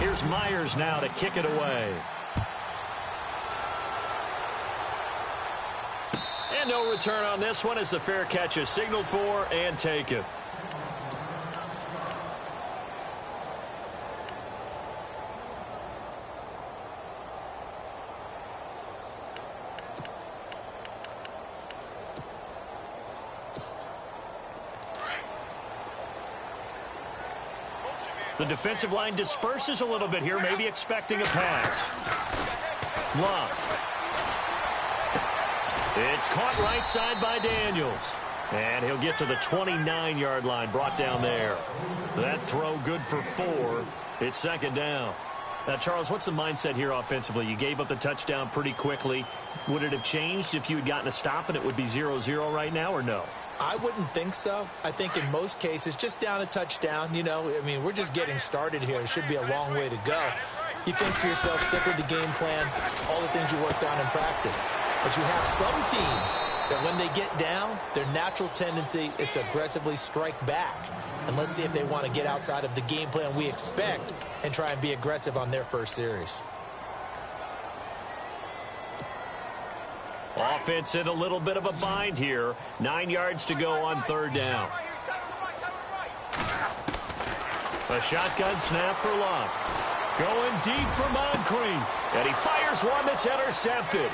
Here's Myers now to kick it away. And no return on this one as the fair catch is signaled for and taken. The defensive line disperses a little bit here, maybe expecting a pass. Love. It's caught right side by Daniels. And he'll get to the 29-yard line, brought down there. That throw good for 4. It's second down. Now, Charles, what's the mindset here offensively? You gave up the touchdown pretty quickly. Would it have changed if you had gotten a stop and it would be 0-0 right now, or no? I wouldn't think so. I think in most cases, just down a touchdown, you know, I mean, we're just getting started here. It should be a long way to go. You think to yourself, stick with the game plan, all the things you worked on in practice. But you have some teams that when they get down, their natural tendency is to aggressively strike back. And let's see if they want to get outside of the game plan we expect and try and be aggressive on their first series. Offense in a little bit of a bind here. 9 yards to go on third down. A shotgun snap for Love. Going deep for Moncrief. And he fires one that's intercepted.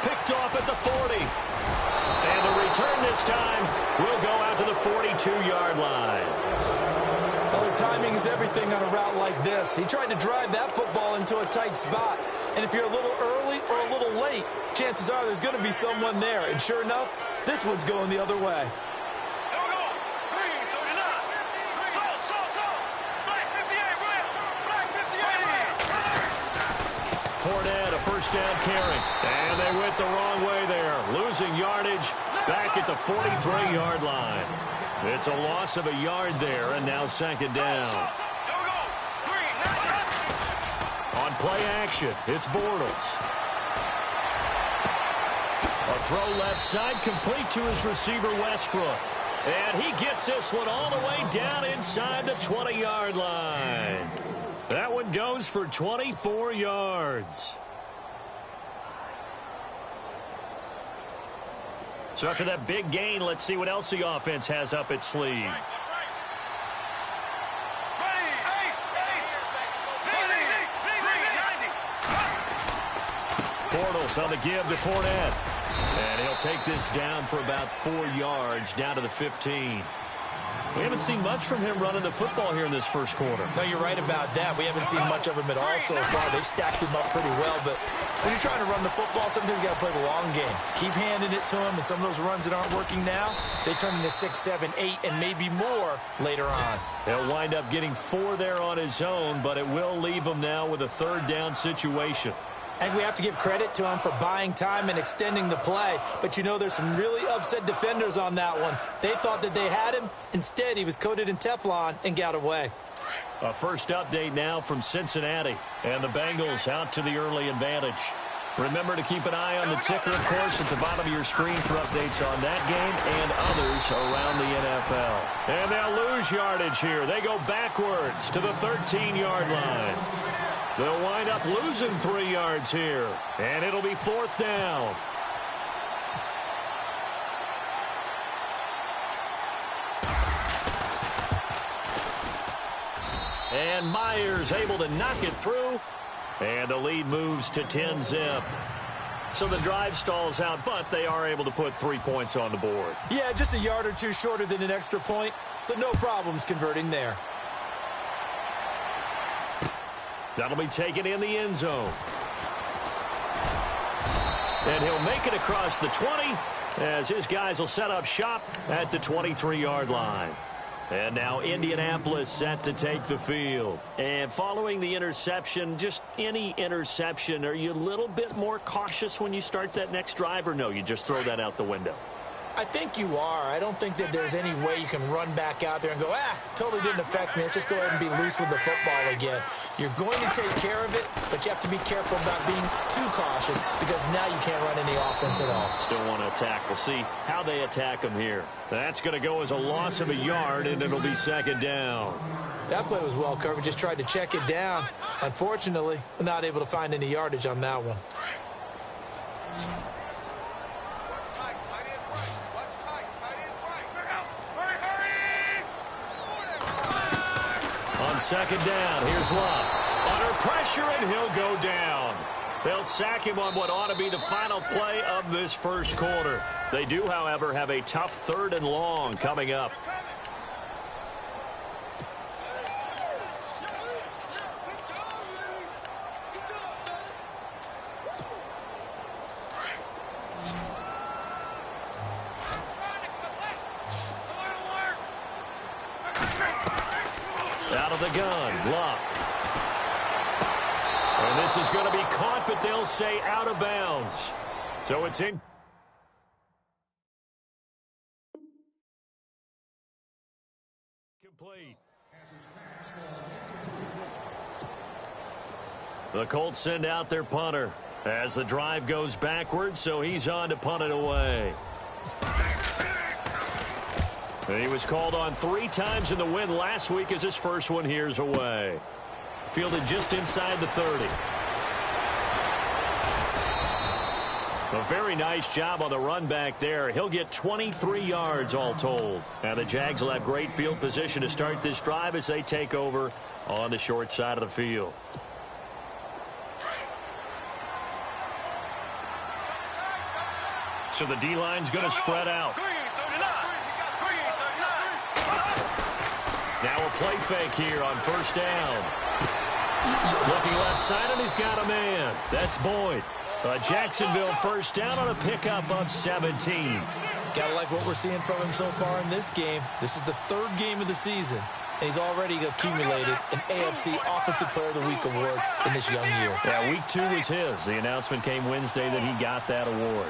Picked off at the 40. And the return this time will go out to the 42-yard line. Well, the timing is everything on a route like this. He tried to drive that football into a tight spot. And if you're a little early or a little late, chances are there's going to be someone there. And sure enough, this one's going the other way. Fournette, a first down carry. And they went the wrong way there. Losing yardage back at the 43-yard line. It's a loss of a yard there, and now second down. On play action, it's Bortles. A throw left side, complete to his receiver, Westbrook. And he gets this one all the way down inside the 20-yard line. That one goes for 24 yards. So after that big gain, let's see what else the offense has up its sleeve. Bortles on the give to Fournette. And he'll take this down for about 4 yards, down to the 15. We haven't seen much from him running the football here in this first quarter. No, you're right about that. We haven't seen much of him at all so far. They stacked him up pretty well, but when you're trying to run the football, sometimes you got to play the long game. Keep handing it to him, and some of those runs that aren't working now, they turn into 6, 7, 8, and maybe more later on. He'll wind up getting 4 there on his own, but it will leave him now with a third down situation. And we have to give credit to him for buying time and extending the play. But, you know, there's some really upset defenders on that one. They thought that they had him. Instead, he was coated in Teflon and got away. A first update now from Cincinnati. And the Bengals out to the early advantage. Remember to keep an eye on the ticker, of course, at the bottom of your screen for updates on that game and others around the NFL. And they'll lose yardage here. They go backwards to the 13-yard line. They'll wind up losing 3 yards here. And it'll be fourth down. And Myers able to knock it through. And the lead moves to 10-zip. So the drive stalls out, but they are able to put 3 points on the board. Yeah, just a yard or two shorter than an extra point. So no problems converting there. That'll be taken in the end zone. And he'll make it across the 20 as his guys will set up shop at the 23-yard line. And now Indianapolis set to take the field. And following the interception, just any interception, are you a little bit more cautious when you start that next drive, or no, you just throw that out the window? I think you are. I don't think that there's any way you can run back out there and go, totally didn't affect me. Let's just go ahead and be loose with the football again. You're going to take care of it, but you have to be careful about being too cautious because now you can't run any offense at all. Still want to attack. We'll see how they attack them here. That's going to go as a loss of a yard, and it'll be second down. That play was well covered. Just tried to check it down. Unfortunately, not able to find any yardage on that one. On second down, here's Love. Under pressure, and he'll go down. They'll sack him on what ought to be the final play of this first quarter. They do, however, have a tough 3rd and long coming up. Out of the gun, Luck. And this is going to be caught, but they'll say out of bounds. So it's in. Complete. The Colts send out their punter as the drive goes backwards, so he's on to punt it away. And he was called on 3 times in the win last week as his first one here's away. Fielded just inside the 30. A very nice job on the run back there. He'll get 23 yards all told. Now the Jags will have great field position to start this drive as they take over on the short side of the field. So the D-line's going to spread out. Now a play fake here on first down. Looking left side, and he's got a man. That's Boyd. Jacksonville first down on a pickup of 17. Gotta like what we're seeing from him so far in this game. This is the 3rd game of the season, and he's already accumulated an AFC Offensive Player of the Week award in this young year. Yeah, week 2 was his. The announcement came Wednesday that he got that award.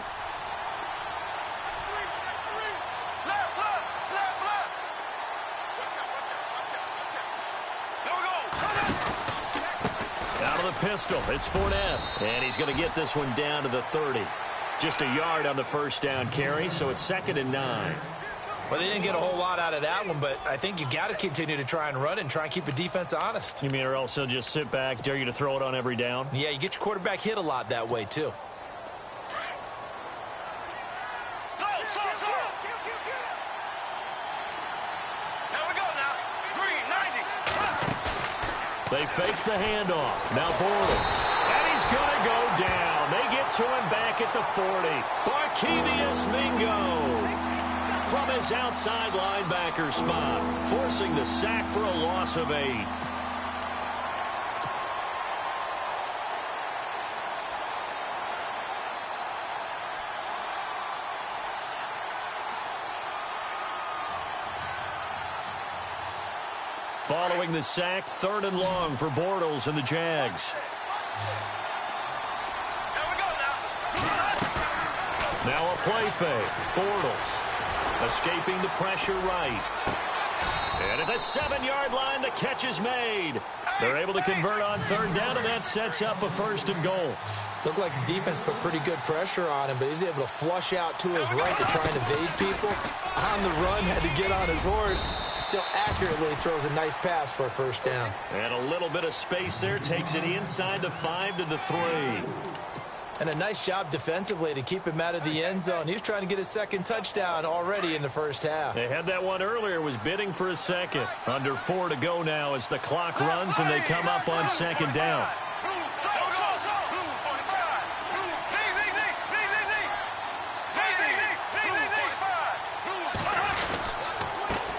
Pistol. It's Fournette, and he's going to get this one down to the 30. Just a yard on the first down carry, so it's 2nd and 9. Well, they didn't get a whole lot out of that one, but I think you got to continue to try and run and try and keep the defense honest. You mean or else he'll just sit back, dare you to throw it on every down? Yeah, you get your quarterback hit a lot that way, too. They fake the handoff. Now Bortles. And he's going to go down. They get to him back at the 40. Barkevius Mingo from his outside linebacker spot, forcing the sack for a loss of 8. Following the sack, 3rd and long for Bortles and the Jags. Now a play fake. Bortles escaping the pressure right. And at the 7-yard line, the catch is made. They're able to convert on 3rd down, and that sets up a 1st and goal. Looked like the defense put pretty good pressure on him, but he's able to flush out to his right to try and evade people. On the run, had to get on his horse. Still accurately throws a nice pass for a 1st down. And a little bit of space there. Takes it inside the 5 to the 3. And a nice job defensively to keep him out of the end zone. He was trying to get his 2nd touchdown already in the first half. They had that one earlier, was bidding for a 2nd. Under 4 to go now as the clock runs and they come up on 2nd down.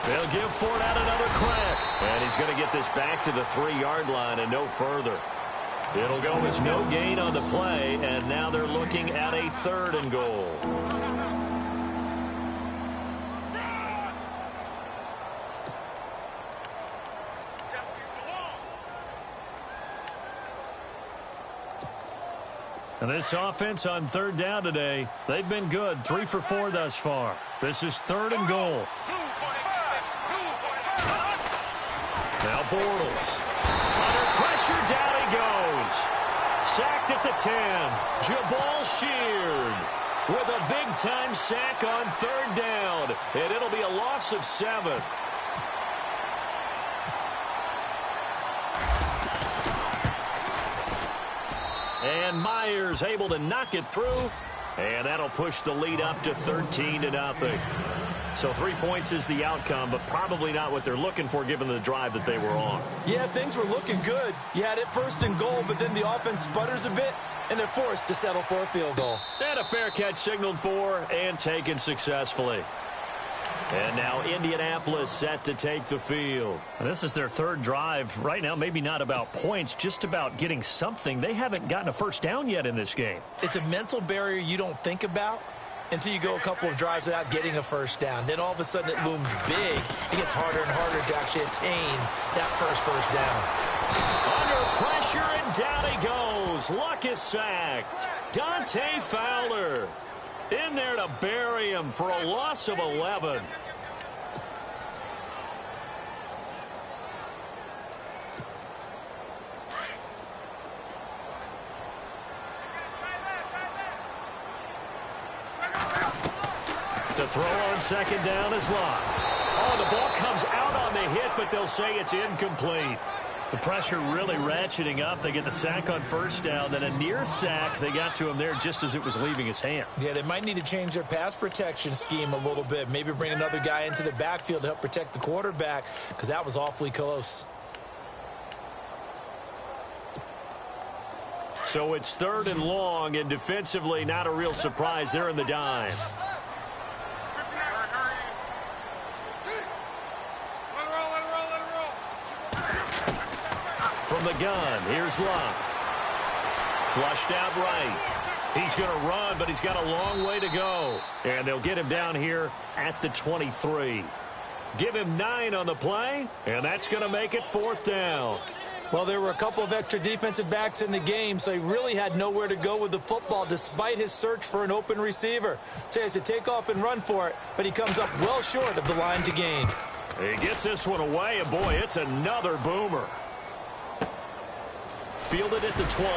They'll give Fournette another crack. And he's going to get this back to the 3-yard line and no further. It'll go as no gain on the play, and now they're looking at a 3rd and goal. And this offense on 3rd down today, they've been good. 3 for 4 thus far. This is 3rd and goal. Now Bortles. Under pressure, down he goes. Sacked at the 10. Jabal Sheard with a big-time sack on 3rd down. And it'll be a loss of 7. And Myers able to knock it through. And that'll push the lead up to 13-0. So 3 points is the outcome, but probably not what they're looking for given the drive that they were on. Yeah, things were looking good. You had it first and goal, but then the offense sputters a bit, and they're forced to settle for a field goal. And a fair catch signaled for and taken successfully. And now Indianapolis set to take the field. And this is their third drive. Right now, maybe not about points, just about getting something. They haven't gotten a first down yet in this game. It's a mental barrier you don't think about until you go a couple of drives without getting a first down. Then all of a sudden it looms big. It gets harder and harder to actually attain that first down. Under pressure, and down he goes. Luck is sacked. Dante Fowler in there to bury him for a loss of 11. To throw on second down is Locke. Oh, the ball comes out on the hit, but they'll say it's incomplete. The pressure really ratcheting up. They get the sack on first down, then a near sack. They got to him there just as it was leaving his hand. Yeah, they might need to change their pass protection scheme a little bit. Maybe bring another guy into the backfield to help protect the quarterback, because that was awfully close. So it's 3rd and long, and defensively not a real surprise. They're in the dime. From the gun, here's Locke. Flushed out right. He's going to run, but he's got a long way to go. And they'll get him down here at the 23. Give him 9 on the play, and that's going to make it 4th down. Well, there were a couple of extra defensive backs in the game, so he really had nowhere to go with the football despite his search for an open receiver. So he has to take off and run for it, but he comes up well short of the line to gain. He gets this one away, and boy, it's another boomer. Fielded at the 20.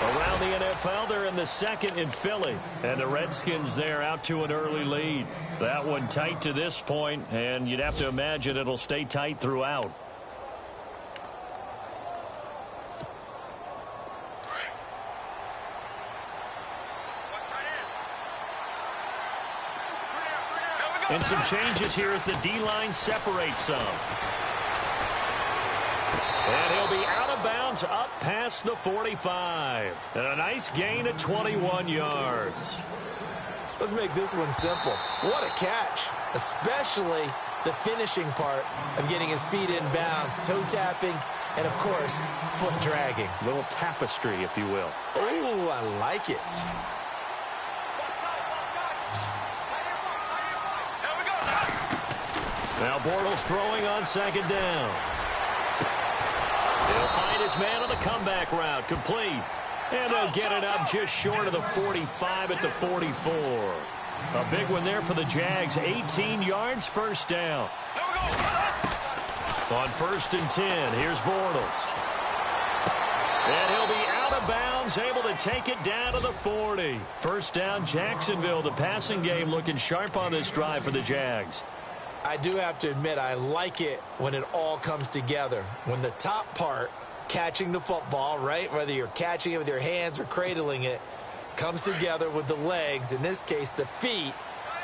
Around the NFL, they're in the 2nd in Philly. And the Redskins there out to an early lead. That one tight to this point, and you'd have to imagine it'll stay tight throughout. And some changes here as the D-line separates some. And he'll be out of bounds up past the 45. And a nice gain of 21 yards. Let's make this one simple. What a catch, especially the finishing part of getting his feet in bounds, toe tapping, and, of course, foot dragging. A little tapestry, if you will. Oh, I like it. Now Bortles throwing on second down. He'll find his man on the comeback route. Complete. And they'll get it up just short of the 45 at the 44. A big one there for the Jags. 18 yards, first down. On 1st and 10, here's Bortles. And he'll be out of bounds, able to take it down to the 40. First down, Jacksonville. The passing game looking sharp on this drive for the Jags. I do have to admit, I like it when it all comes together. When the top part, catching the football, right, whether you're catching it with your hands or cradling it, comes together with the legs, in this case the feet,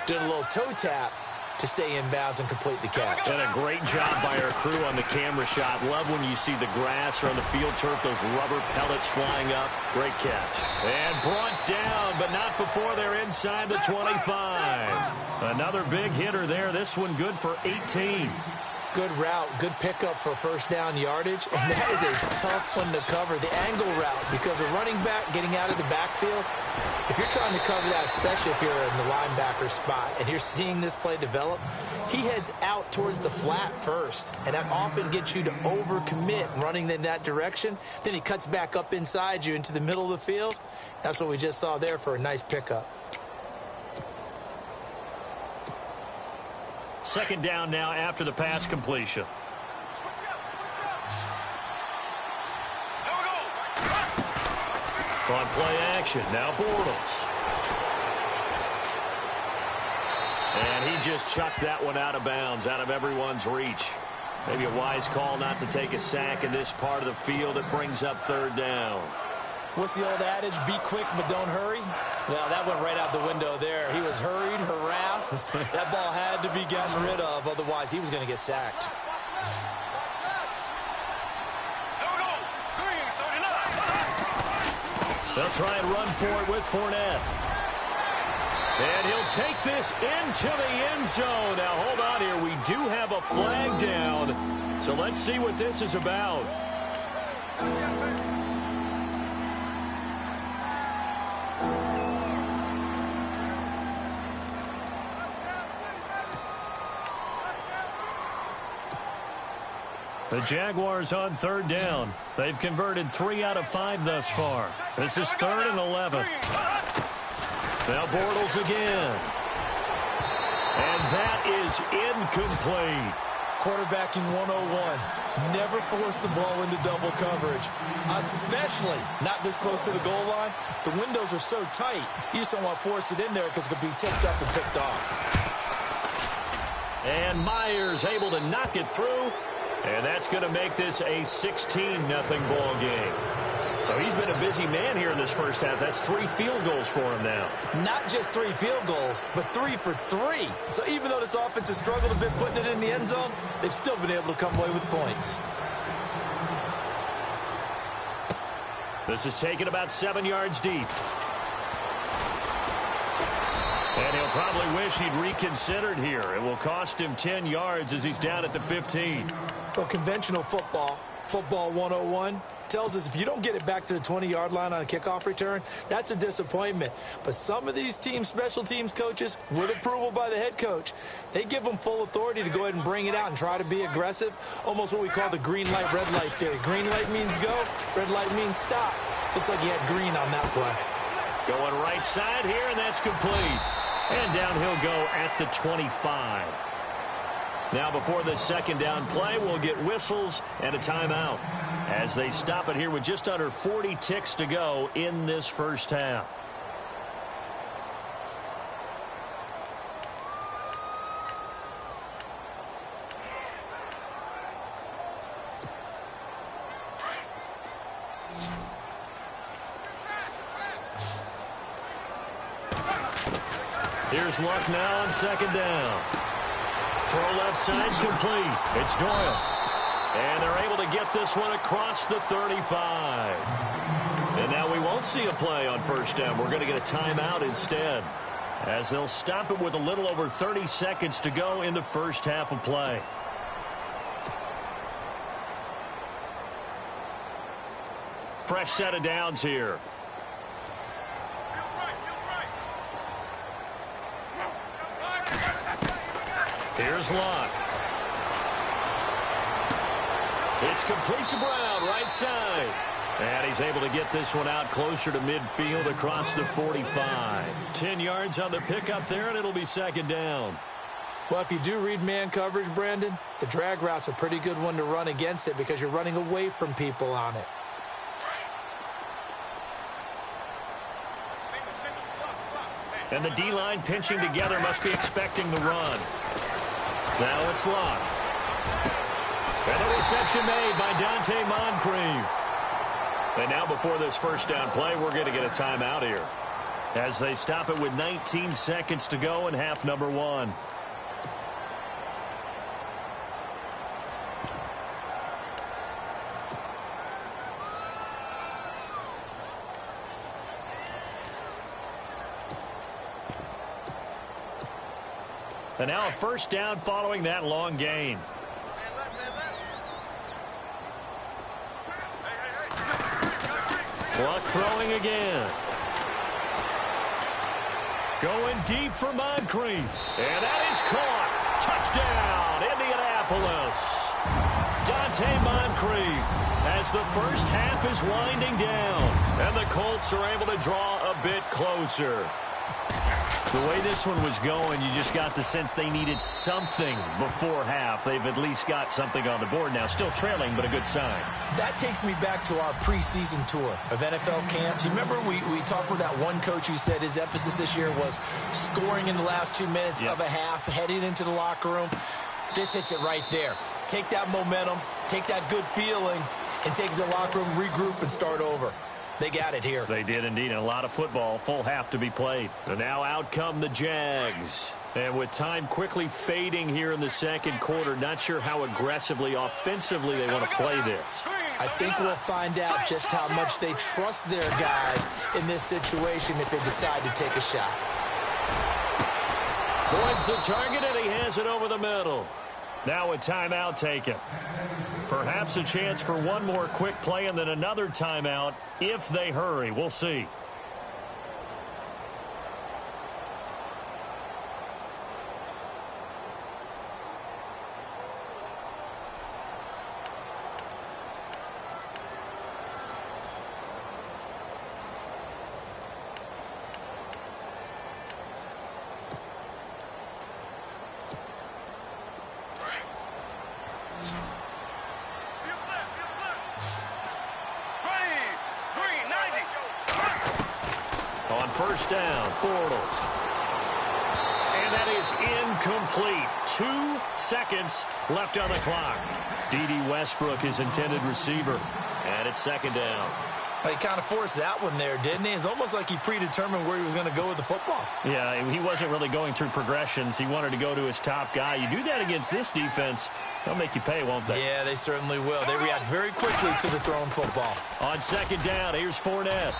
doing a little toe tap to stay in bounds and complete the catch. And a great job by our crew on the camera shot. Love when you see the grass or on the field turf, those rubber pellets flying up. Great catch. And brought down, but not before they're inside the 25. Another big hitter there. This one good for 18. Good route, good pickup for first down yardage, and that is a tough one to cover. The angle route, because a running back getting out of the backfield, if you're trying to cover that, especially if you're in the linebacker spot, and you're seeing this play develop, he heads out towards the flat first, and that often gets you to overcommit running in that direction. Then he cuts back up inside you into the middle of the field. That's what we just saw there for a nice pickup. Second down now after the pass completion. On play action, now Bortles. And he just chucked that one out of bounds, out of everyone's reach. Maybe a wise call not to take a sack in this part of the field. It brings up third down. What's the old adage? Be quick, but don't hurry. Well, that went right out the window there. He was hurried, harassed. That ball had to be gotten rid of. Otherwise, he was going to get sacked. They'll try and run for it with Fournette. And he'll take this into the end zone. Now, hold on here. We do have a flag down. So let's see what this is about. The Jaguars on third down. They've converted 3 out of 5 thus far. This is 3rd and 11. Now Bortles again. And that is incomplete. Quarterbacking 101. Never force the ball into double coverage, especially not this close to the goal line. The windows are so tight, you just don't want to force it in there because it could be tipped up and picked off. And Myers able to knock it through. And that's going to make this a 16-0 ball game. So he's been a busy man here in this first half. That's 3 field goals for him now. Not just 3 field goals, but 3 for 3. So even though this offense has struggled a bit putting it in the end zone, they've still been able to come away with points. This is taken about 7 yards deep. And he'll probably wish he'd reconsidered here. It will cost him 10 yards as he's down at the 15. Well, conventional football 101, tells us if you don't get it back to the 20-yard line on a kickoff return, that's a disappointment. But some of these teams, special teams coaches, with approval by the head coach, they give them full authority to go ahead and bring it out and try to be aggressive, almost what we call the green light, red light theory. Green light means go, red light means stop. Looks like he had green on that play. Going right side here, and that's complete. And down he'll go at the 25. Now before the second down play, we'll get whistles and a timeout as they stop it here with just under 40 ticks to go in this first half. Here's Luck now on second down. Throw left side complete. It's Doyle. And they're able to get this one across the 35. And now we won't see a play on first down. We're going to get a timeout instead, as they'll stop it with a little over 30 seconds to go in the first half of play. Fresh set of downs here. Here's Locke. It's complete to Brown, right side. And he's able to get this one out closer to midfield across the 45. 10 yards on the pickup there, and it'll be second down. Well, if you do read man coverage, Brandon, the drag route's a pretty good one to run against it because you're running away from people on it. And the D-line pinching together must be expecting the run. Now it's Locke. And a reception made by Dante Moncrief. And now before this first down play, we're going to get a timeout here, as they stop it with 19 seconds to go in half number 1. And now a first down following that long gain. Luck throwing again. Going deep for Moncrief. And that is caught. Touchdown, Indianapolis. Dante Moncrief, as the first half is winding down. And the Colts are able to draw a bit closer. The way this one was going, you just got the sense they needed something before half. They've at least got something on the board now. Still trailing, but a good sign. That takes me back to our preseason tour of NFL camps. You remember we talked with that one coach who said his emphasis this year was scoring in the last 2 minutes of a half, heading into the locker room. This hits it right there. take that momentum, take that good feeling, and take it to the locker room, regroup, and start over. They got it here. They did indeed. A lot of football, full half to be played. So now out come the Jags. And with time quickly fading here in the second quarter, not sure how aggressively, offensively they want to play this. I think we'll find out just how much they trust their guys in this situation if they decide to take a shot. Points the target, and he has it over the middle. Now a timeout taken. Perhaps a chance for one more quick play and then another timeout if they hurry. We'll see. On first down, Bortles. And that is incomplete. 2 seconds left on the clock. D.D. Westbrook, his intended receiver. And it's second down. He kind of forced that one there, didn't he? It's almost like he predetermined where he was going to go with the football. Yeah, he wasn't really going through progressions. He wanted to go to his top guy. You do that against this defense, they'll make you pay, won't they? Yeah, they certainly will. They react very quickly to the thrown football. On second down, here's Fournette.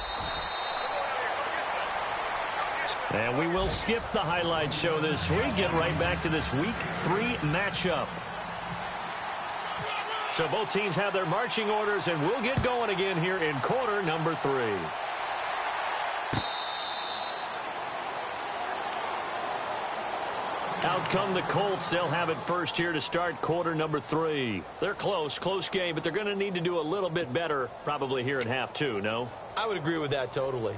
And we will skip the highlight show this week. Get right back to this Week 3 matchup. So both teams have their marching orders, and we'll get going again here in quarter number 3. Out come the Colts. They'll have it first here to start quarter number 3. They're close game, but they're going to need to do a little bit better probably here in half 2, no? I would agree with that totally.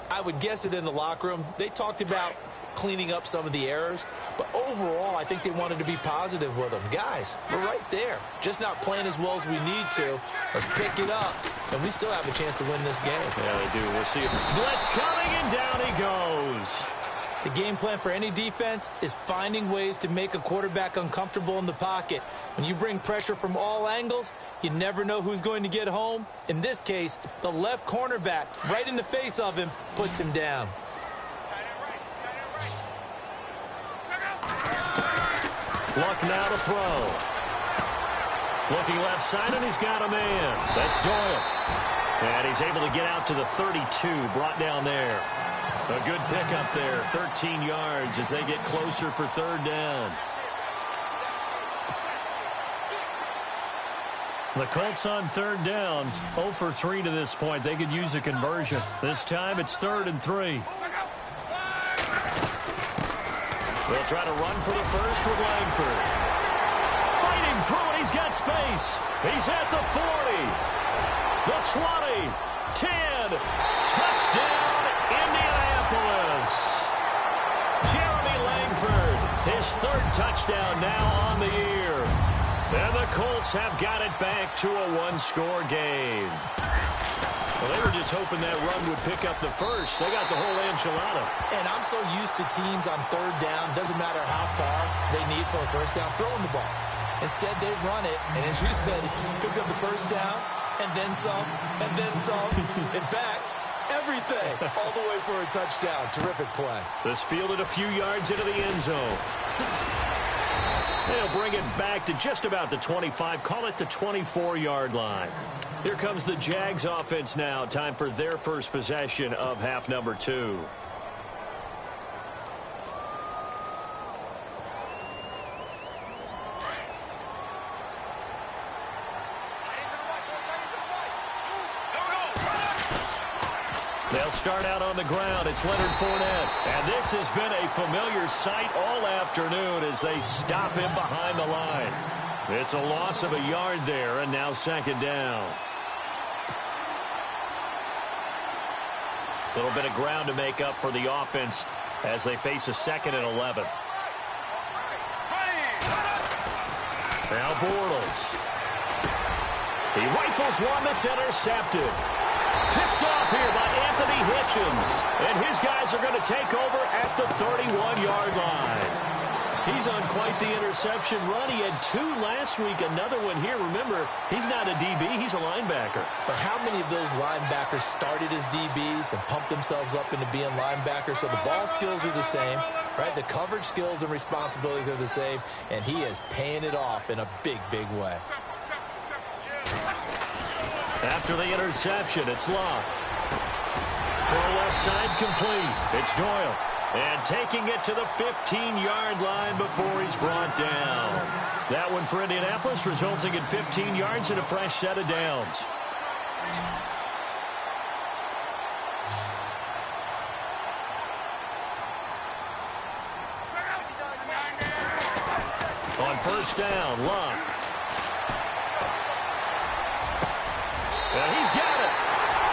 I would guess it in the locker room. They talked about cleaning up some of the errors, but overall, I think they wanted to be positive with them. Guys, we're right there. Just not playing as well as we need to. Let's pick it up, and we still have a chance to win this game. Yeah, they do. We'll see. Blitz coming, and down he goes. The game plan for any defense is finding ways to make a quarterback uncomfortable in the pocket. When you bring pressure from all angles, you never know who's going to get home. In this case, the left cornerback, right in the face of him, puts him down. Luck now to throw. Looking left side, and he's got a man. That's Doyle. And he's able to get out to the 32, brought down there. A good pickup there, 13 yards as they get closer for third down. The Colts on third down, 0 for 3 to this point. They could use a conversion. This time it's 3rd and 3. They'll try to run for the first with Langford. Fighting through it, he's got space. He's at the 40, the 20, 10, touchdown Indianapolis. Jeremy Langford, his 3rd touchdown now on the year. And the Colts have got it back to a 1-score game. Well, they were just hoping that run would pick up the first. They got the whole enchilada. And I'm so used to teams on third down, doesn't matter how far they need for a first down, throwing the ball. Instead, they run it, and as you said, pick up the first down, and then some, and then some. In fact, everything, all the way for a touchdown. Terrific play. This fielded a few yards into the end zone. They'll bring it back to just about the 25, call it the 24-yard line. Here comes the Jags offense now. Time for their first possession of half number 2. They'll start out on the ground. It's Leonard Fournette. And this has been a familiar sight all afternoon as they stop him behind the line. It's a loss of a yard there, and now second down. A little bit of ground to make up for the offense as they face a 2nd and 11. Now Bortles. He rifles one that's intercepted. Picked off here by Anthony Hitchens. And his guys are going to take over at the 31-yard line. He's on quite the interception run. He had 2 last week, another one here. Remember, he's not a DB, he's a linebacker. But how many of those linebackers started as DBs and pumped themselves up into being linebackers? So the ball skills are the same, right? The coverage skills and responsibilities are the same, and he is paying it off in a big, big way. After the interception, it's Locke. Throw left side complete. It's Doyle. And taking it to the 15-yard line before he's brought down. That one for Indianapolis, resulting in 15 yards and a fresh set of downs. On first down, Locke. And he's got it.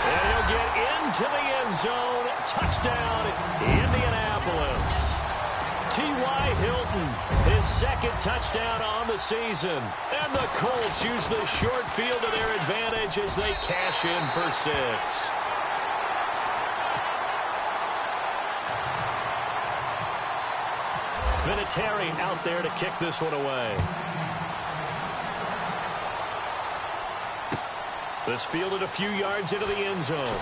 And he'll get into the end zone. Touchdown, Indianapolis. T.Y. Hilton, his second touchdown on the season. And the Colts use the short field to their advantage as they cash in for 6. Vinatieri out there to kick this one away. This fielded a few yards into the end zone.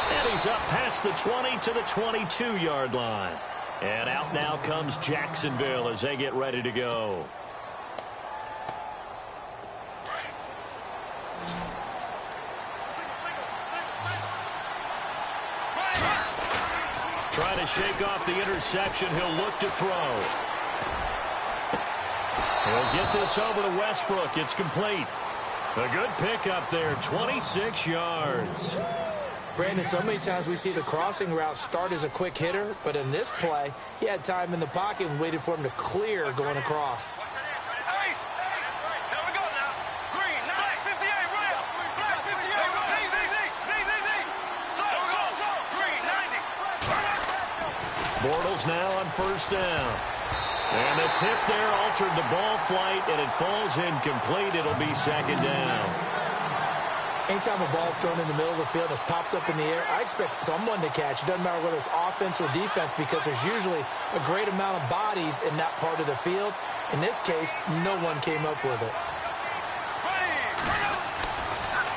And he's up past the 20 to the 22-yard line. And out now comes Jacksonville as they get ready to go. Trying to shake off the interception. He'll look to throw. He'll get this over to Westbrook. It's complete. A good pick up there, 26 yards. Brandon, so many times we see the crossing route start as a quick hitter, but in this play, he had time in the pocket and waited for him to clear going across. Bortles now on first down. And the tip there altered the ball flight, and it falls incomplete. It'll be second down. Anytime a ball's thrown in the middle of the field and it's popped up in the air, I expect someone to catch. It doesn't matter whether it's offense or defense because there's usually a great amount of bodies in that part of the field. In this case, no one came up with it.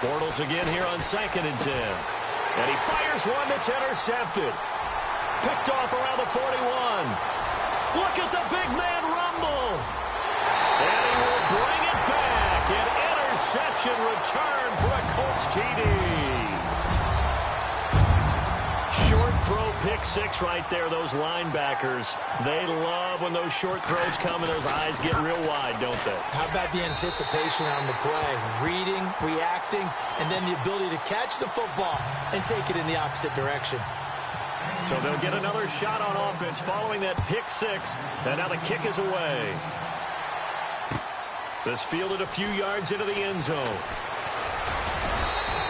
Bortles again here on 2nd and 10. And he fires one that's intercepted. Picked off around the 41. Look at the big man rumble. And he will bring it back. An interception return for a Colts TD. Short throw pick 6 right there. Those linebackers, they love when those short throws come and those eyes get real wide, don't they? How about the anticipation on the play? Reading, reacting, and then the ability to catch the football and take it in the opposite direction. So they'll get another shot on offense following that pick 6. And now the kick is away. This fielded a few yards into the end zone.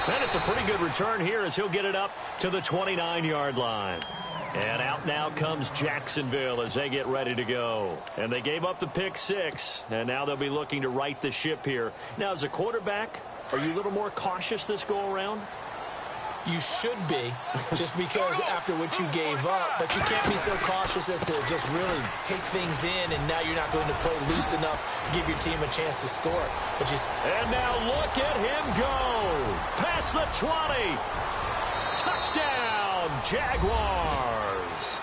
And it's a pretty good return here as he'll get it up to the 29-yard line. And out now comes Jacksonville as they get ready to go. And they gave up the pick 6. And now they'll be looking to right the ship here. Now, as a quarterback, are you a little more cautious this go-around? You should be, just because after what you gave up, but you can't be so cautious as to just really take things in, and now you're not going to play loose enough to give your team a chance to score. But and now look at him go. Past the 20. Touchdown, Jaguars.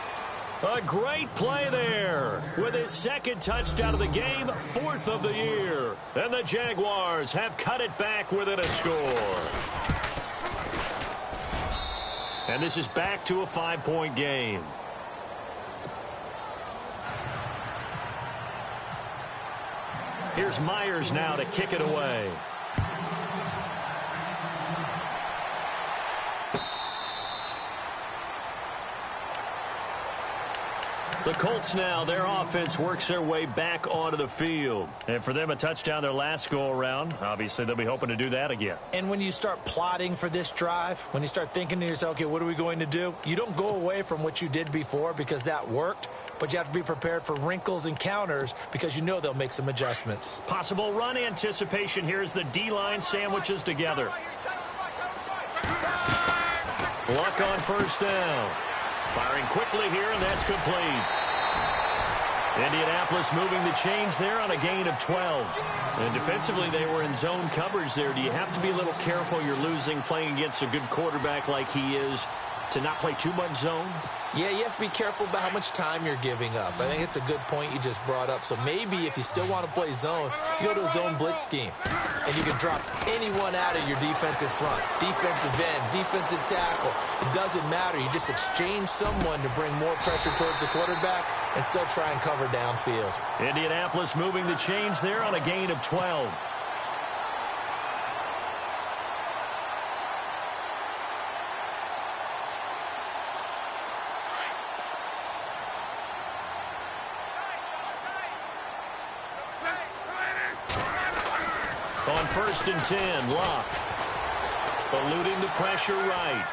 A great play there with his second touchdown of the game, 4th of the year. And the Jaguars have cut it back within a score. And this is back to a 5-point game. Here's Myers now to kick it away. The Colts now, their offense works their way back onto the field. And for them, a touchdown their last go-around. Obviously, they'll be hoping to do that again. And when you start plotting for this drive, when you start thinking to yourself, okay, what are we going to do? You don't go away from what you did before because that worked, but you have to be prepared for wrinkles and counters because you know they'll make some adjustments. Possible run anticipation here as the D-line sandwiches together. Luck on first down. Firing quickly here, and that's complete. Indianapolis moving the chains there on a gain of 12. And defensively, they were in zone coverage there. Do you have to be a little careful? You're losing playing against a good quarterback like he is to not play too much zone? Yeah, you have to be careful about how much time you're giving up. I think it's a good point you just brought up. So maybe if you still want to play zone, you go to a zone blitz scheme. And you can drop anyone out of your defensive front, defensive end, defensive tackle. It doesn't matter. You just exchange someone to bring more pressure towards the quarterback and still try and cover downfield. Indianapolis moving the chains there on a gain of 12. On 1st and 10, Locke. Eluding the pressure right.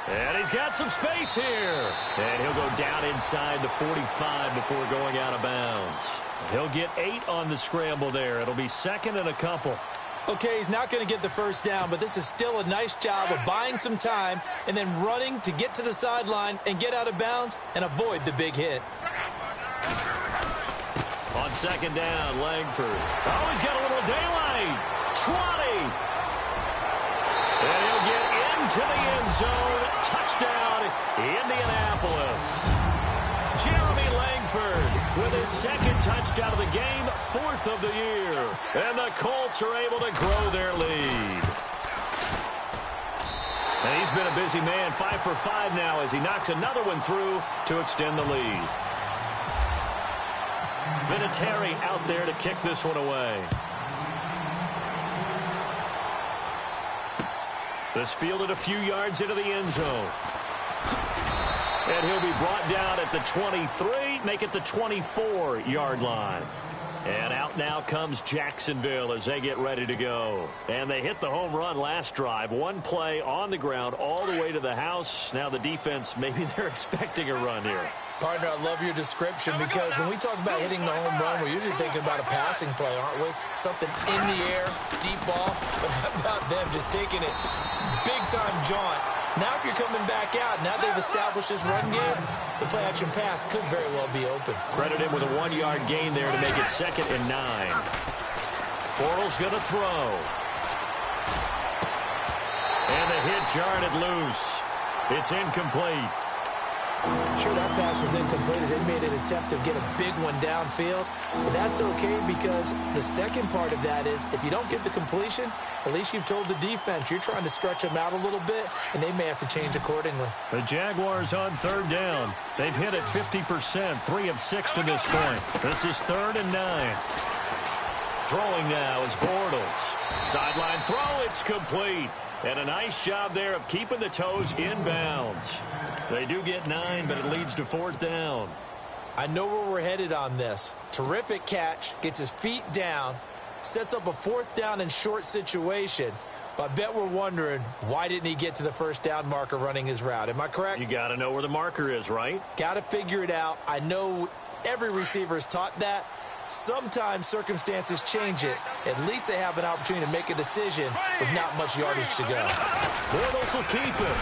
And he's got some space here. And he'll go down inside the 45 before going out of bounds. He'll get 8 on the scramble there. It'll be 2nd and a couple. Okay, he's not going to get the first down, but this is still a nice job of buying some time and then running to get to the sideline and get out of bounds and avoid the big hit. On 2nd down, Langford. Oh, he's got a little daylight. 20. And he'll get into the end zone. Touchdown, Indianapolis. Jeremy Langford with his 2nd touchdown of the game, 4th of the year. And the Colts are able to grow their lead. And he's been a busy man, 5 for 5 now as he knocks another one through to extend the lead. Vinatieri out there to kick this one away. This fielded a few yards into the end zone. And he'll be brought down at the 23, make it the 24-yard line. And out now comes Jacksonville as they get ready to go. And they hit the home run last drive. One play on the ground all the way to the house. Now the defense, maybe they're expecting a run here. Partner, I love your description because when we talk about hitting the home run, we're usually thinking about a passing play, aren't we? Something in the air, deep ball. But how about them just taking it big-time jaunt? Now if you're coming back out, now they've established this run game, the play-action pass could very well be open. Credit him with a 1-yard gain there to make it 2nd and 9. Bortles going to throw. And the hit jarred it loose. It's incomplete. Sure, that pass was incomplete as they made an attempt to get a big one downfield. But that's okay because the second part of that is if you don't get the completion, at least you've told the defense you're trying to stretch them out a little bit, and they may have to change accordingly. The Jaguars on 3rd down. They've hit it 50%, 3 of 6 to this point. This is 3rd and 9. Throwing now is Bortles. Sideline throw, it's complete. And a nice job there of keeping the toes inbounds. They do get 9, but it leads to 4th down. I know where we're headed on this. Terrific catch, gets his feet down, sets up a 4th down and short situation. But I bet we're wondering, why didn't he get to the 1st down marker running his route? Am I correct? You got to know where the marker is, right? Got to figure it out. I know every receiver is taught that. Sometimes circumstances change it. At least they have an opportunity to make a decision with not much yardage to go. Bortles will keep it.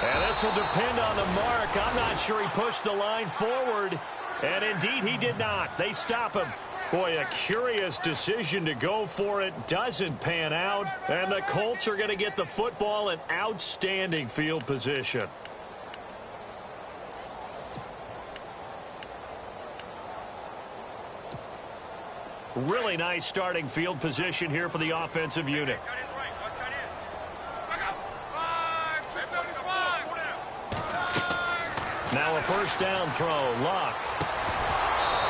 And this will depend on the mark. I'm not sure he pushed the line forward. And indeed, he did not. They stop him. Boy, a curious decision to go for it. Doesn't pan out. And the Colts are going to get the football in outstanding field position. Really nice starting field position here for the offensive unit. Now a 1st down throw. Locke.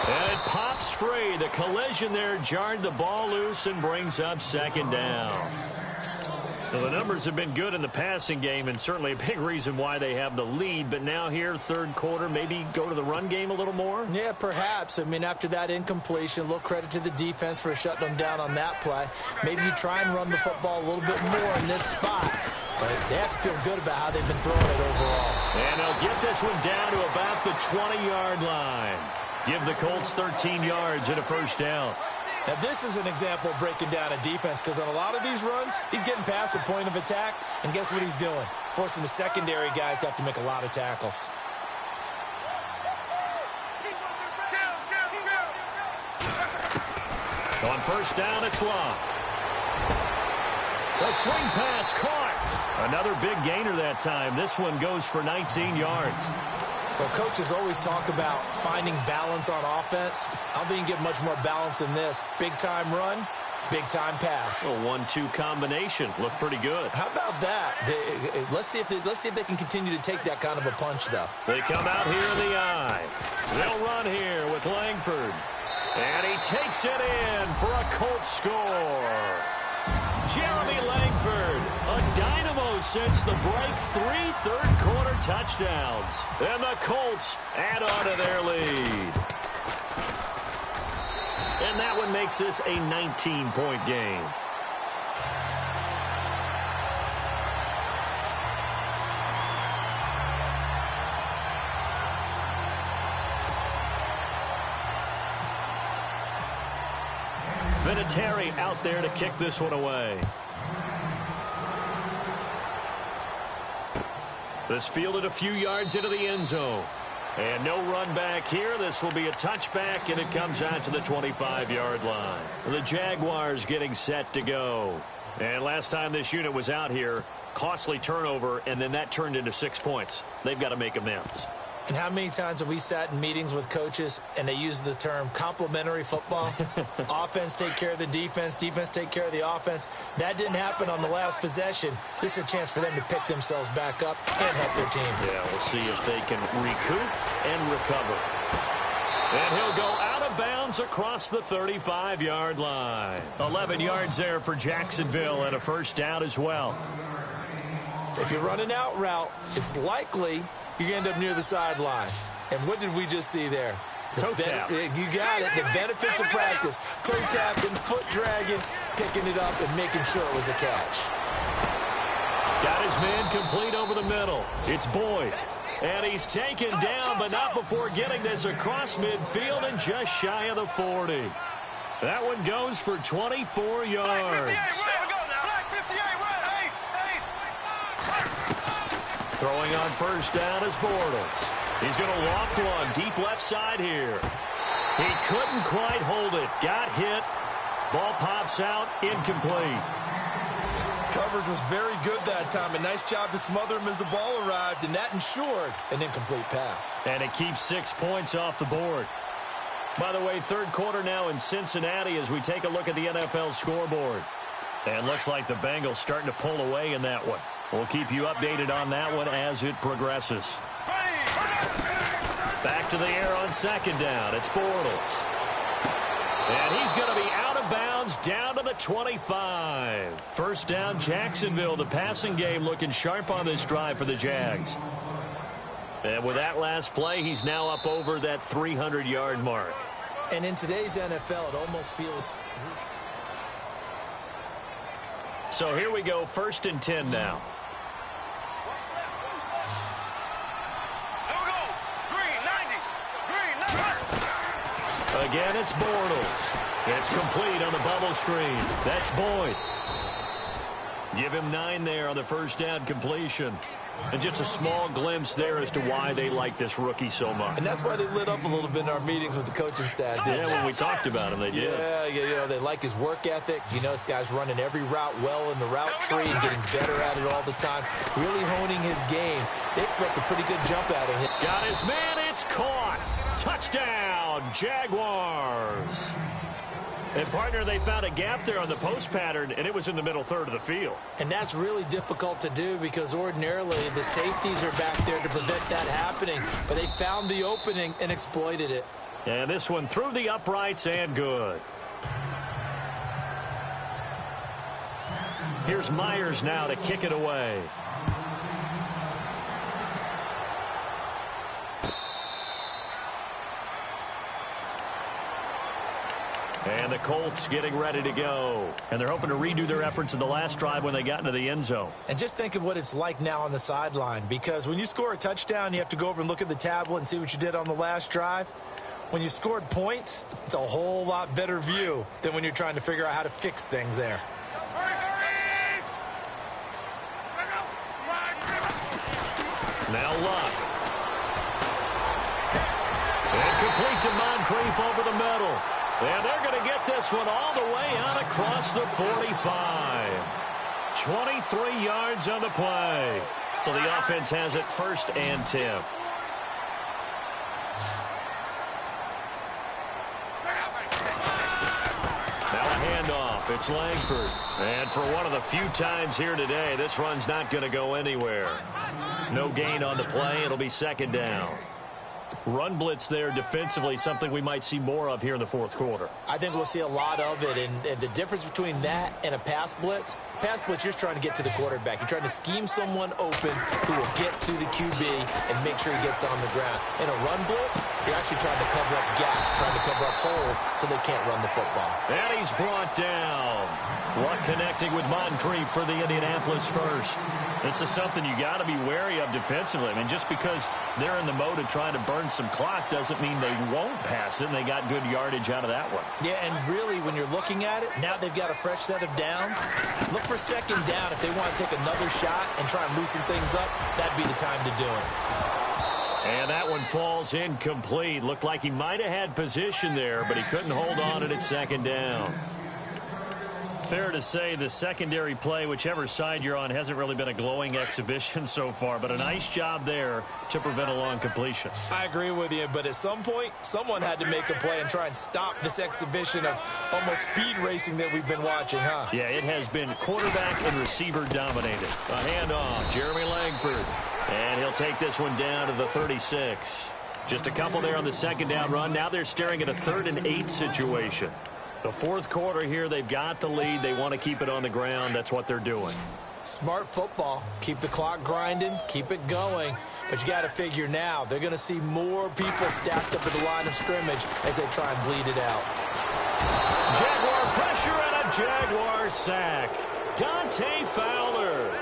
And it pops free. The collision there jarred the ball loose and brings up 2nd down. Well, the numbers have been good in the passing game and certainly a big reason why they have the lead. But now here, 3rd quarter, maybe go to the run game a little more? Yeah, perhaps. I mean, after that incompletion, a little credit to the defense for shutting them down on that play. Maybe you try and run the football a little bit more in this spot. But they have to feel good about how they've been throwing it overall. And they'll get this one down to about the 20-yard line. Give the Colts 13 yards and a 1st down. Now, this is an example of breaking down a defense because on a lot of these runs, he's getting past the point of attack, and guess what he's doing? Forcing the secondary guys to have to make a lot of tackles. On first down, it's Love. The swing pass caught. Another big gainer that time. This one goes for 19 yards. Well, coaches always talk about finding balance on offense. I don't think you get much more balance than this. Big-time run, big-time pass. A 1-2 combination. Looked pretty good. How about that? Let's see if they can continue to take that kind of a punch, though. They come out here in the eye. They'll run here with Langford. And he takes it in for a Colts score. Jeremy Langford, a dynamo since the break, 3 third-quarter touchdowns. And the Colts add on to their lead. And that one makes this a 19-point game. Vinatieri out there to kick this one away. This fielded a few yards into the end zone. And no run back here. This will be a touchback, and it comes out to the 25-yard line. The Jaguars getting set to go. And last time this unit was out here, costly turnover, and then that turned into 6 points. They've got to make amends. And how many times have we sat in meetings with coaches and they use the term complementary football? Offense take care of the defense, defense take care of the offense. That didn't happen on the last possession. This is a chance for them to pick themselves back up and help their team. Yeah, we'll see if they can recoup and recover. And he'll go out of bounds across the 35-yard line. 11 yards there for Jacksonville and a first down as well. If you run an out route, it's likely you end up near the sideline. And what did we just see there? Toe tap. You got it. The benefits of practice. Toe tapping, foot dragging, picking it up, and making sure it was a catch. Got his man complete over the middle. It's Boyd. And he's taken down, but not before getting this across midfield and just shy of the 40. That one goes for 24 yards. Throwing on first down is Bortles. He's going to loft one deep left side here. He couldn't quite hold it. Got hit. Ball pops out. Incomplete. Coverage was very good that time. A nice job to smother him as the ball arrived, and that ensured an incomplete pass. And it keeps 6 points off the board. By the way, third quarter now in Cincinnati as we take a look at the NFL scoreboard. And looks like the Bengals starting to pull away in that one. We'll keep you updated on that one as it progresses. Back to the air on second down. It's Bortles. And he's going to be out of bounds down to the 25. First down, Jacksonville. The passing game looking sharp on this drive for the Jags. And with that last play, he's now up over that 300-yard mark. And in today's NFL, it almost feels... So here we go, 1st and 10 now. Again, it's Bortles. It's complete on the bubble screen. That's Boyd. Give him 9 there on the first down completion. And just a small glimpse there as to why they like this rookie so much. And that's why they lit up a little bit in our meetings with the coaching staff. Yeah, when we talked about him, they did. Yeah, you know, they like his work ethic. You know, this guy's running every route well in the route tree and getting better at it all the time. Really honing his game. They expect a pretty good jump out of him. Got his man. It's caught. Touchdown, Jaguars. And, partner, they found a gap there on the post pattern, and it was in the middle third of the field. And that's really difficult to do because ordinarily the safeties are back there to prevent that happening. But they found the opening and exploited it. And this one through the uprights and good. Here's Myers now to kick it away. And the Colts getting ready to go. And they're hoping to redo their efforts in the last drive when they got into the end zone. And just think of what it's like now on the sideline. Because when you score a touchdown, you have to go over and look at the tablet and see what you did on the last drive. When you scored points, it's a whole lot better view than when you're trying to figure out how to fix things there. Now Luck. And complete to Moncrief over the middle. And they're going to get this one all the way out across the 45. 23 yards on the play. So the offense has it 1st and 10. Now a handoff. It's Langford. And for one of the few times here today, this run's not going to go anywhere. No gain on the play. It'll be 2nd down. Run blitz there defensively, something we might see more of here in the 4th quarter. I think we'll see a lot of it, and the difference between that and a pass blitz, you're just trying to get to the quarterback. You're trying to scheme someone open who will get to the QB and make sure he gets on the ground. In a run blitz, you're actually trying to cover up gaps, trying to cover up holes so they can't run the football. And he's brought down. Luck connecting with Moncrief for the Indianapolis first. This is something you got to be wary of defensively. I mean, just because they're in the mode of trying to burn some clock doesn't mean they won't pass it, and they got good yardage out of that one. Yeah, and really, when you're looking at it, now they've got a fresh set of downs. Look for 2nd down. If they want to take another shot and try and loosen things up, that'd be the time to do it. And that one falls incomplete. Looked like he might have had position there, but he couldn't hold on it at 2nd down. Fair to say the secondary play, whichever side you're on, hasn't really been a glowing exhibition so far, but a nice job there to prevent a long completion. I agree with you, but at some point, someone had to make a play and try and stop this exhibition of almost speed racing that we've been watching, huh? Yeah, it has been quarterback and receiver dominated. A handoff, Jeremy Langford, and he'll take this one down to the 36. Just a couple there on the 2nd down run. Now they're staring at a 3rd and 8 situation. The 4th quarter here, they've got the lead. They want to keep it on the ground. That's what they're doing. Smart football. Keep the clock grinding. Keep it going. But you got to figure now, they're going to see more people stacked up at the line of scrimmage as they try and bleed it out. Jaguar pressure and a Jaguar sack. Dante Fowler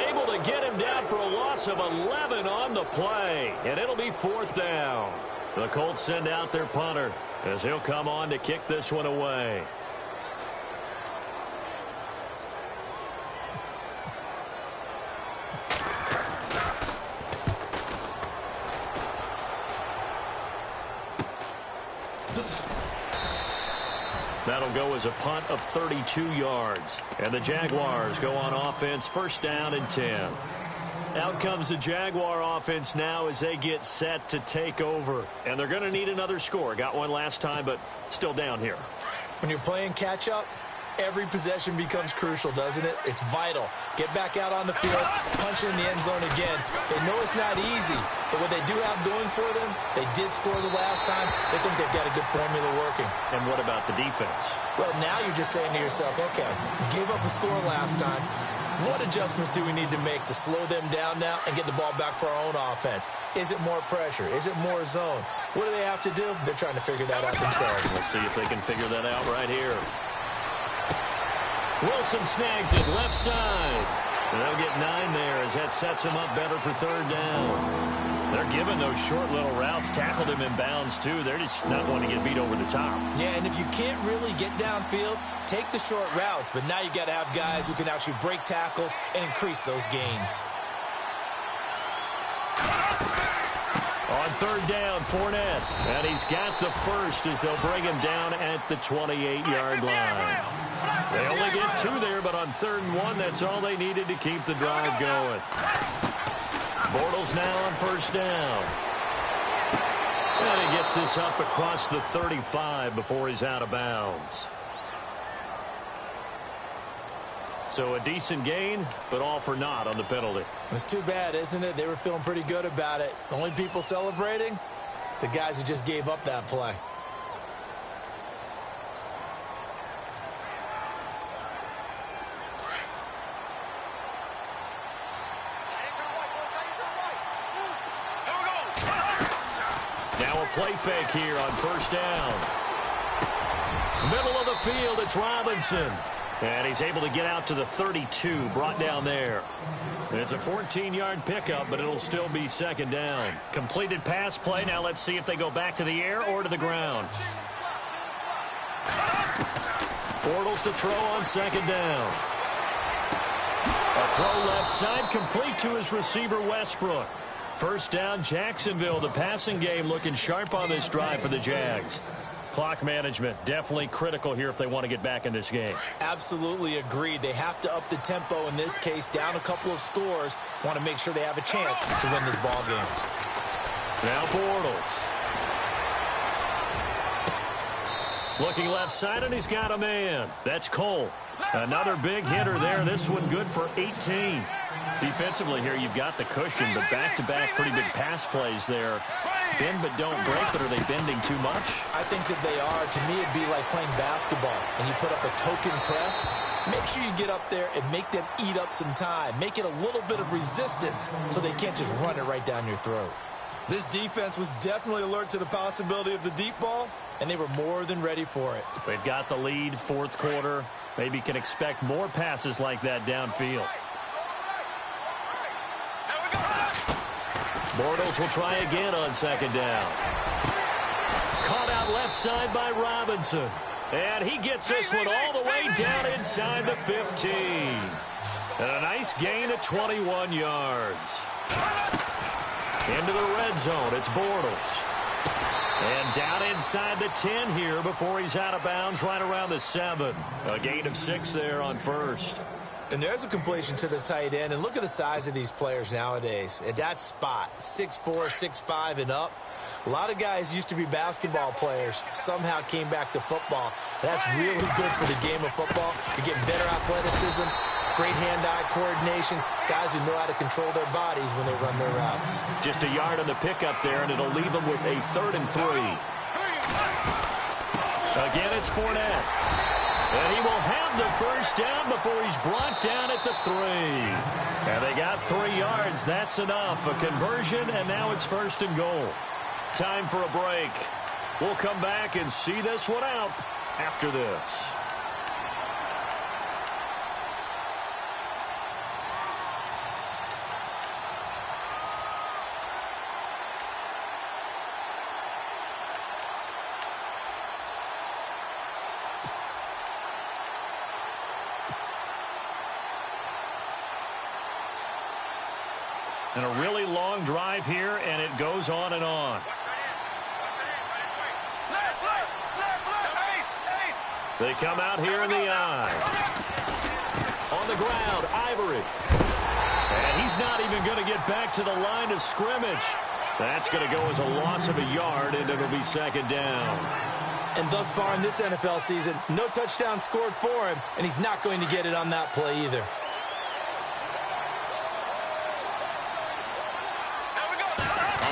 able to get him down for a loss of 11 on the play. And it'll be 4th down. The Colts send out their punter as he'll come on to kick this one away. That'll go as a punt of 32 yards. And the Jaguars go on offense, 1st down and 10. Out comes the Jaguar offense now as they get set to take over. And they're going to need another score. Got one last time, but still down here. When you're playing catch-up, every possession becomes crucial, doesn't it? It's vital. Get back out on the field, punch in the end zone again. They know it's not easy, but what they do have going for them, they did score the last time. They think they've got a good formula working. And what about the defense? Well, now you're just saying to yourself, okay, we gave up a score last time. What adjustments do we need to make to slow them down now and get the ball back for our own offense? Is it more pressure? Is it more zone? What do they have to do? They're trying to figure that out themselves. We'll see if they can figure that out right here. Wilson snags it left side. And they'll get 9 there as that sets him up better for 3rd down. They're giving those short little routes, tackled him in bounds too. They're just not wanting to get beat over the top. Yeah, and if you can't really get downfield, take the short routes. But now you've got to have guys who can actually break tackles and increase those gains. On 3rd down, Fournette. And he's got the first as they'll bring him down at the 28-yard line. They only get 2 there, but on 3rd and 1, that's all they needed to keep the drive going. Bortles now on 1st down. And he gets this up across the 35 before he's out of bounds. So a decent gain, but all for naught on the penalty. It's too bad, isn't it? They were feeling pretty good about it. The only people celebrating, the guys who just gave up that play. Now a play fake here on 1st down. Middle of the field, it's Robinson. And he's able to get out to the 32, brought down there. It's a 14-yard pickup, but it'll still be 2nd down. Completed pass play. Now let's see if they go back to the air or to the ground. Bortles to throw on 2nd down. A throw left side, complete to his receiver, Westbrook. 1st down, Jacksonville. The passing game looking sharp on this drive for the Jags. Clock management, definitely critical here if they want to get back in this game. Absolutely agreed. They have to up the tempo in this case, down a couple of scores. Want to make sure they have a chance to win this ball game. Now Bortles. Looking left side, and he's got a man. That's Cole. Another big hitter there. This one good for 18. Defensively here, you've got the cushion, but back-to-back pretty big pass plays there. Bend but don't break, but are they bending too much? I think that they are. To me, it'd be like playing basketball, and you put up a token press. Make sure you get up there and make them eat up some time. Make it a little bit of resistance so they can't just run it right down your throat. This defense was definitely alert to the possibility of the deep ball, and they were more than ready for it. They've got the lead, fourth quarter. Maybe can expect more passes like that downfield. Bortles will try again on second down. Caught out left side by Robinson. And he gets this one all the way down inside the 15. And a nice gain of 21 yards. Into the red zone, it's Bortles. And down inside the 10 here before he's out of bounds right around the 7. A gain of 6 there on first. And there's a completion to the tight end. And look at the size of these players nowadays. At that spot, 6'4", 6'5", and up. A lot of guys used to be basketball players, somehow came back to football. That's really good for the game of football. You're getting better athleticism, great hand-eye coordination, guys who know how to control their bodies when they run their routes. Just a yard on the pickup there, and it'll leave them with a 3rd and 3. Again, it's Fournette. And he will have the first down before he's brought down at the 3. And they got 3 yards. That's enough. A conversion, and now it's 1st and goal. Time for a break. We'll come back and see this one out after this. And a really long drive here, and it goes on and on. They come out here in the eye. On the ground, Ivory. And he's not even going to get back to the line of scrimmage. That's going to go as a loss of a yard, and it'll be 2nd down. And thus far in this NFL season, no touchdown scored for him, and he's not going to get it on that play either.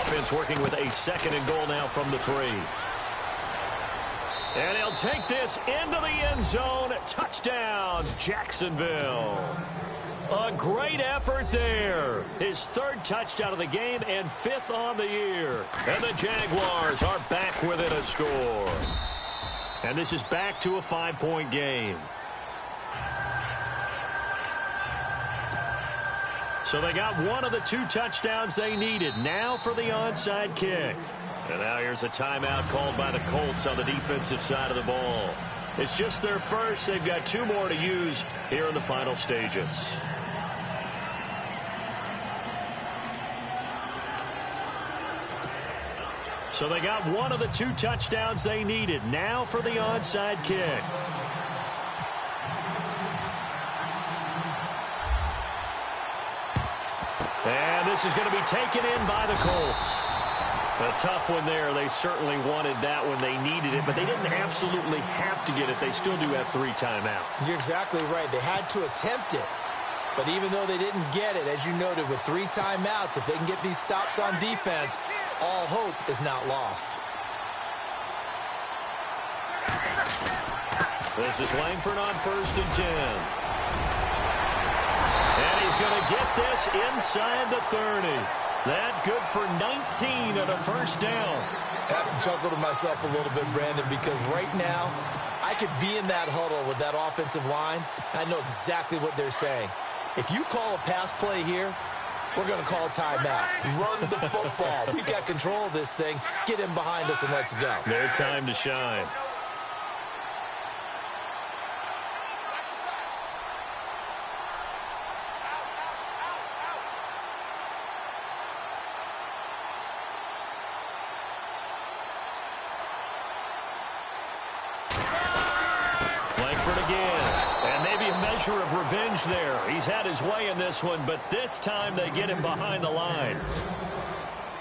Offense working with a 2nd and goal now from the 3. And he'll take this into the end zone. Touchdown, Jacksonville. A great effort there. His 3rd touchdown of the game and 5th on the year. And the Jaguars are back within a score. And this is back to a 5-point game. So they got one of the 2 touchdowns they needed. Now for the onside kick. And now here's a timeout called by the Colts on the defensive side of the ball. It's just their first. They've got 2 more to use here in the final stages. So they got one of the 2 touchdowns they needed. Now for the onside kick. And this is going to be taken in by the Colts. A tough one there. They certainly wanted that when they needed it, but they didn't absolutely have to get it. They still do have 3 timeouts. You're exactly right. They had to attempt it. But even though they didn't get it, as you noted, with 3 timeouts, if they can get these stops on defense, all hope is not lost. This is Langford on 1st and 10. And he's going to get this inside the 30. That good for 19 and a 1st down. I have to chuckle to myself a little bit, Brandon, because right now I could be in that huddle with that offensive line. I know exactly what they're saying. If you call a pass play here, we're going to call a timeout. Run the football. We've got control of this thing. Get him behind us and let's go. Their time to shine. Langford again. And maybe a measure of revenge there. He's had his way in this one, but this time they get him behind the line.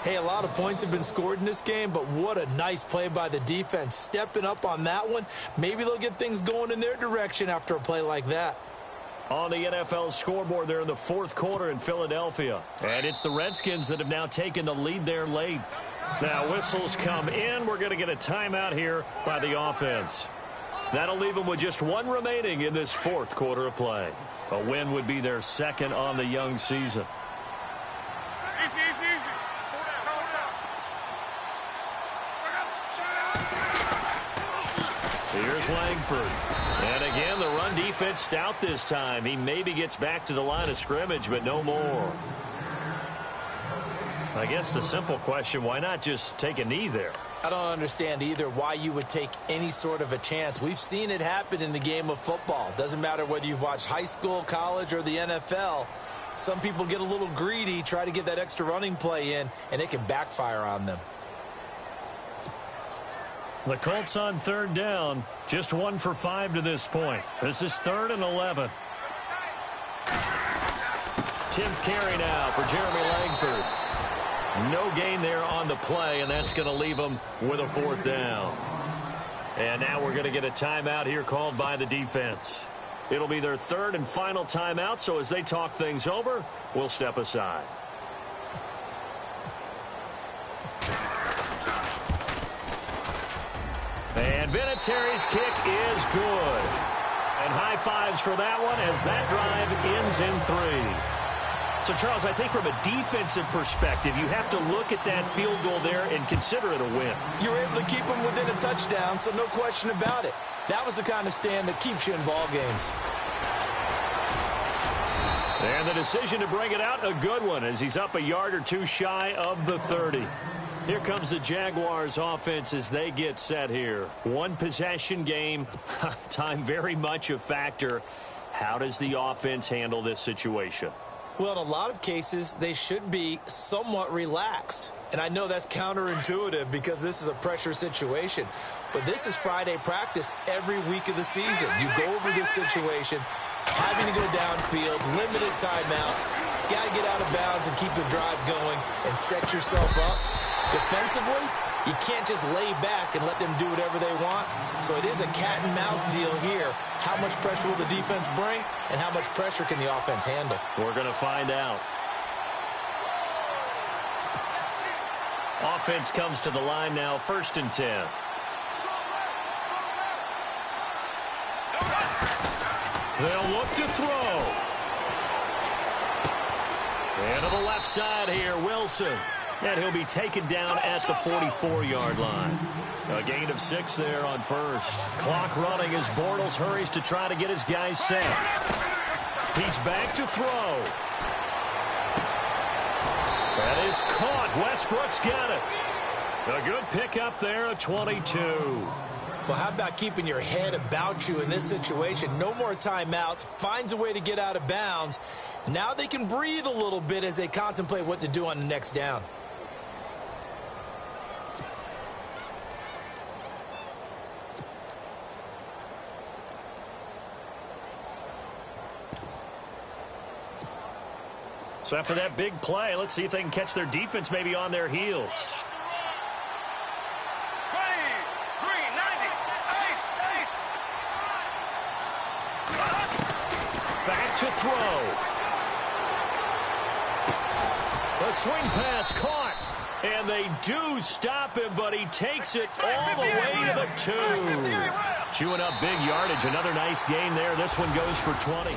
Hey, a lot of points have been scored in this game, but what a nice play by the defense. Stepping up on that one, maybe they'll get things going in their direction after a play like that. On the NFL scoreboard there in the fourth quarter in Philadelphia. And it's the Redskins that have now taken the lead there late. Now whistles come in. We're going to get a timeout here by the offense. That'll leave them with just one remaining in this fourth quarter of play. A win would be their second on the young season. Here's Langford. And again, the run defense stout this time. He maybe gets back to the line of scrimmage, but no more. I guess the simple question, why not just take a knee there? I don't understand either why you would take any sort of a chance. We've seen it happen in the game of football. Doesn't matter whether you've watched high school, college, or the NFL. Some people get a little greedy, try to get that extra running play in, and it can backfire on them. The Colts on third down, just 1 for 5 to this point. This is 3rd and 11. 10th carry now for Jeremy Langford. No gain there on the play, and that's going to leave them with a 4th down. And now we're going to get a timeout here called by the defense. It'll be their 3rd and final timeout, so as they talk things over, we'll step aside. And Vinatieri's kick is good. And high fives for that one as that drive ends in 3. So, Charles, I think from a defensive perspective, you have to look at that field goal there and consider it a win. You were able to keep them within a touchdown, so no question about it. That was the kind of stand that keeps you in ball games. And the decision to bring it out, a good one, as he's up a yard or two shy of the 30. Here comes the Jaguars offense as they get set here. One possession game, time very much a factor. How does the offense handle this situation? Well, in a lot of cases, they should be somewhat relaxed. And I know that's counterintuitive because this is a pressure situation. But this is Friday practice every week of the season. You go over this situation, having to go downfield, limited timeouts, got to get out of bounds and keep the drive going and set yourself up. Defensively, you can't just lay back and let them do whatever they want. So it is a cat and mouse deal here. How much pressure will the defense bring and how much pressure can the offense handle? We're going to find out. Offense comes to the line now, 1st and 10. They'll look to throw. And to the left side here, Wilson. And he'll be taken down at the 44-yard line. A gain of 6 there on first. Clock running as Bortles hurries to try to get his guys set. He's back to throw. That is caught. Westbrook's got it. A good pickup there at 22. Well, how about keeping your head about you in this situation? No more timeouts. Finds a way to get out of bounds. Now they can breathe a little bit as they contemplate what to do on the next down. So after that big play, let's see if they can catch their defense maybe on their heels. Back to throw. The swing pass caught. And they do stop him, but he takes it all the way to the 2. Chewing up big yardage. Another nice gain there. This one goes for 20.